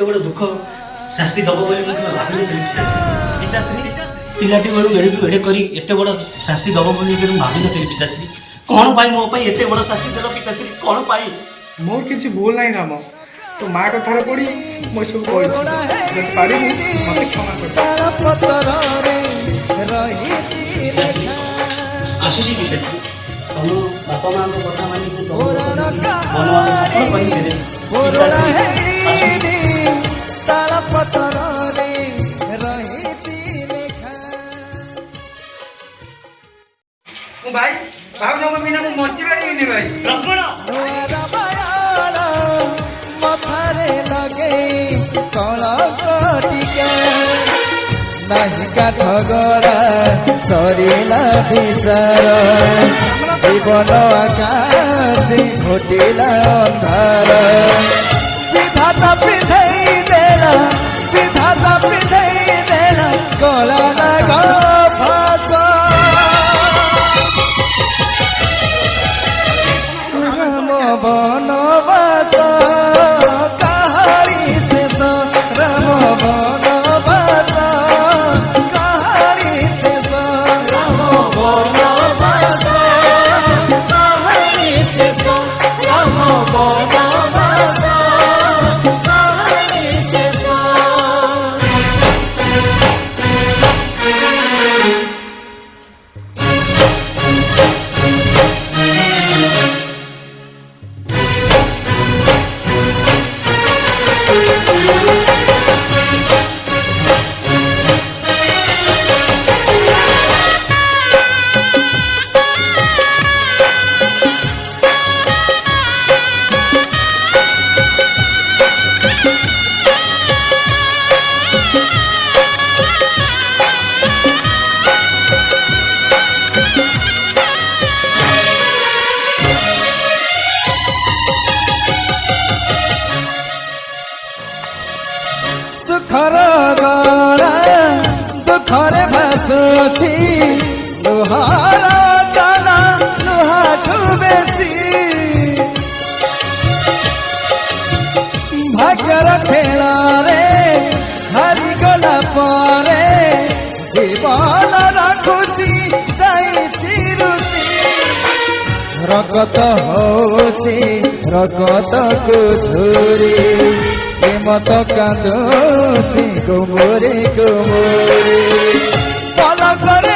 बड़ दुख शास्ति दब बोली भाभी पिताश्री पिलाटी बेलू एड़े कर एत बड़ शास्ति दब बोली भाभी नी पिताश्री कौन पाई मो एत बड़ शास्ति देव पिताश्री कौन पाई मोर किसी भूल नहीं राम तो माँ कथा पड़ी मुझे सब पारि मत क्षमा कर आशीष पिताश्री तुम बापा माँ कथा मानी भाई भावना बिना मची पारि भाई मथारे लगे कलकटिका नहीं काठ गड़ा सरिला विचार जीवन आकाश घोटिला अंधार विधाता पिधई देला कला नाग फास राम बनवास कहानी शेष राम बनवास कहानी शेष राम बनवास कहानी शेष राम बनवास कहानी शेष सुखर गला दुखरे भासुची लुहार जना लुहाठू बेसी भाग्यर खेल रे हारी गला परे जीवन खुशी जाइछि रुचि रगत होछि रगत को झुरी मत कांदुची गुमुरी पलकरे